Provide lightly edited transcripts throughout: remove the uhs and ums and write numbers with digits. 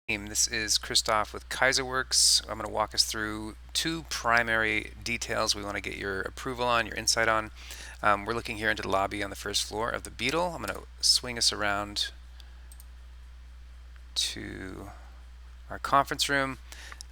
This is Christoph with Kaiserworks. I'm going to walk us through two primary details we want to get your approval on, your insight on. We're looking here into the lobby on the first floor of the Beetle. I'm going to swing us around to our conference room.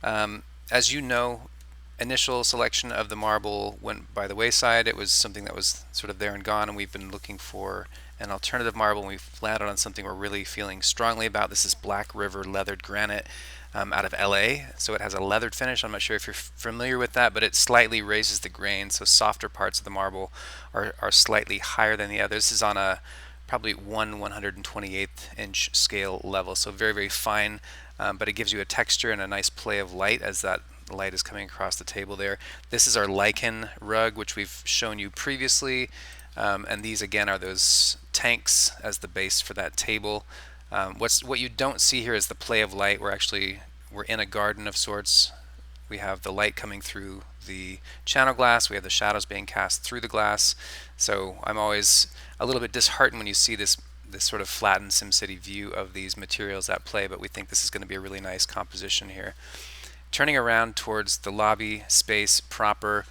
As you know, initial selection of the marble went by the wayside. It was something that was sort of there and gone, and we've been looking for an alternative marble, and we've landed on something we're really feeling strongly about. This is Black River Leathered Granite out of LA. So it has a leathered finish. I'm not sure if you're familiar with that, but it slightly raises the grain, so softer parts of the marble are slightly higher than the others. This is on a probably 1/128th inch scale level, so very, very fine, but it gives you a texture and a nice play of light as that light is coming across the table there. This is our lichen rug, which we've shown you previously, and these again are those tanks as the base for that table. What you don't see here is the play of light. We're in a garden of sorts. We have the light coming through the channel glass. We have the shadows being cast through the glass. So I'm always a little bit disheartened when you see this sort of flattened SimCity view of these materials at play, but we think this is going to be a really nice composition here. Turning around towards the lobby space proper,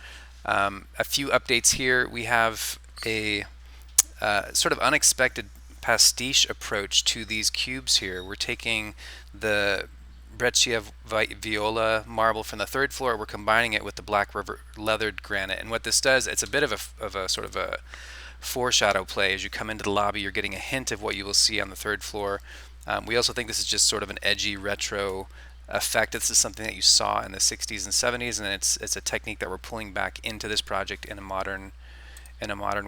a few updates here. We have a sort of unexpected pastiche approach to these cubes here. We're taking the Breccia Viola marble from the third floor. We're combining it with the Black River Leathered Granite. And what this does, it's a bit of a sort of a foreshadow play. As you come into the lobby, you're getting a hint of what you will see on the third floor. We also think this is just sort of an edgy retro effect. This is something that you saw in the 60s and 70s, and it's a technique that we're pulling back into this project in a modern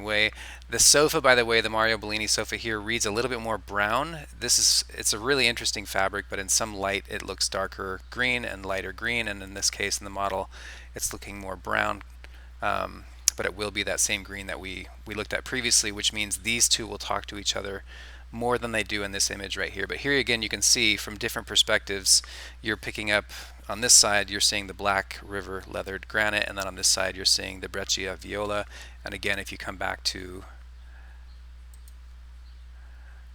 way. The sofa, by the way, the Mario Bellini sofa here reads a little bit more brown. It's a really interesting fabric, but in some light it looks darker green and lighter green, and in this case in the model it's looking more brown. But it will be that same green that we looked at previously, which means these two will talk to each other more than they do in this image right here. But here again you can see from different perspectives, you're picking up on this side you're seeing the Black River Leathered Granite, and then on this side you're seeing the Breccia Viola. And again, if you come back to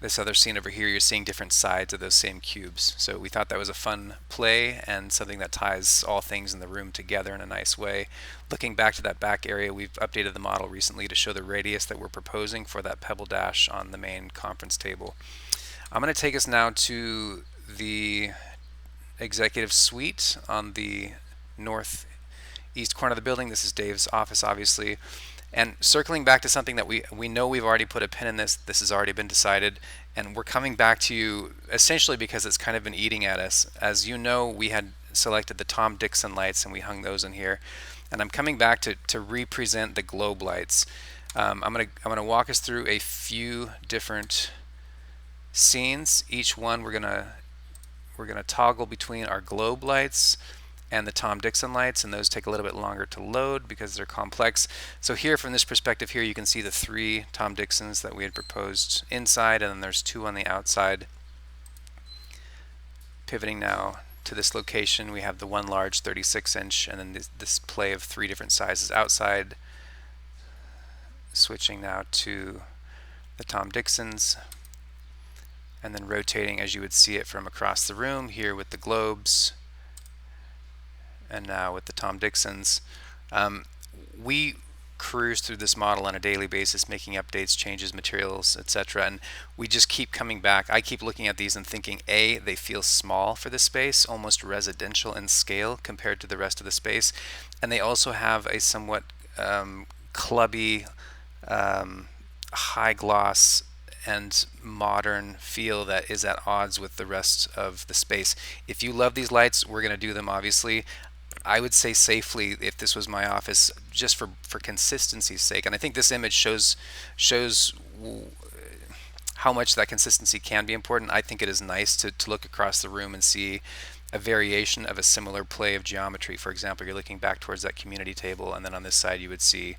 this other scene over here, you're seeing different sides of those same cubes. So we thought that was a fun play and something that ties all things in the room together in a nice way. Looking back to that back area, we've updated the model recently to show the radius that we're proposing for that pebble dash on the main conference table. I'm going to take us now to the executive suite on the northeast corner of the building. This is Dave's office, obviously. And circling back to something that we know we've already put a pin in this has already been decided, and we're coming back to you essentially because it's kind of been eating at us. As you know, we had selected the Tom Dixon lights and we hung those in here. And I'm coming back to represent the globe lights. I'm gonna walk us through a few different scenes. Each one we're gonna toggle between our globe lights and the Tom Dixon lights, and those take a little bit longer to load because they're complex. So here, from this perspective here, you can see the three Tom Dixons that we had proposed inside, and then there's two on the outside. Pivoting now to this location, we have the one large 36-inch, and then this play of three different sizes outside. Switching now to the Tom Dixons, and then rotating as you would see it from across the room here with the globes, and now with the Tom Dixons. We cruise through this model on a daily basis, making updates, changes, materials, etc. And we just keep coming back. I keep looking at these and thinking, A, they feel small for this space, almost residential in scale compared to the rest of the space. And they also have a somewhat clubby, high gloss and modern feel that is at odds with the rest of the space. If you love these lights, we're going to do them, obviously. I would say safely, if this was my office, just for consistency's sake, and I think this image shows how much that consistency can be important. I think it is nice to look across the room and see a variation of a similar play of geometry. For example, you're looking back towards that community table, and then on this side you would see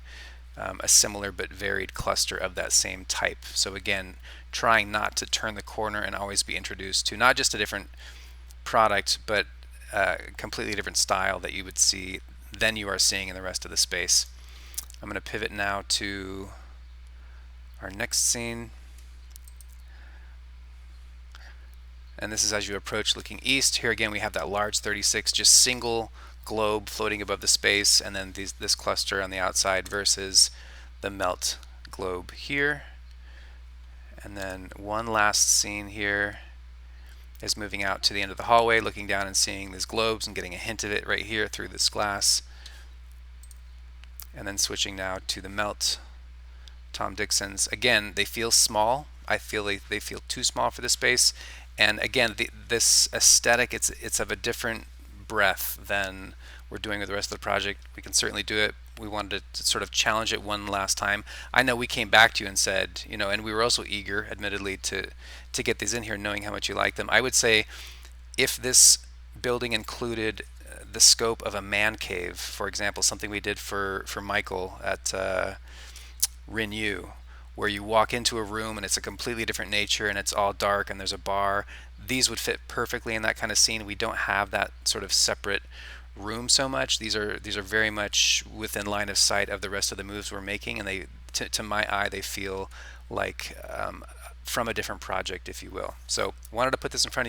a similar but varied cluster of that same type. So again, trying not to turn the corner and always be introduced to not just a different product, but completely different style that you would see than you are seeing in the rest of the space. I'm going to pivot now to our next scene. And this is as you approach looking east. Here again we have that large 36, just single globe floating above the space, and then this cluster on the outside versus the melt globe here. And then one last scene here is moving out to the end of the hallway, looking down and seeing these globes and getting a hint of it right here through this glass. And then switching now to the melt Tom Dixon's. Again, they feel small. I feel they feel too small for this space. And again, this aesthetic, it's of a different breadth than we're doing with the rest of the project. We can certainly do it. We wanted to sort of challenge it one last time. I know we came back to you and said, you know, and we were also eager, admittedly, to get these in here, knowing how much you like them. I would say if this building included the scope of a man cave, for example, something we did for Michael at Renew, where you walk into a room and it's a completely different nature and it's all dark and there's a bar, these would fit perfectly in that kind of scene. We don't have that sort of separate room so much. These are very much within line of sight of the rest of the moves we're making, and they, to my eye, they feel like from a different project, if you will. So wanted to put this in front of you.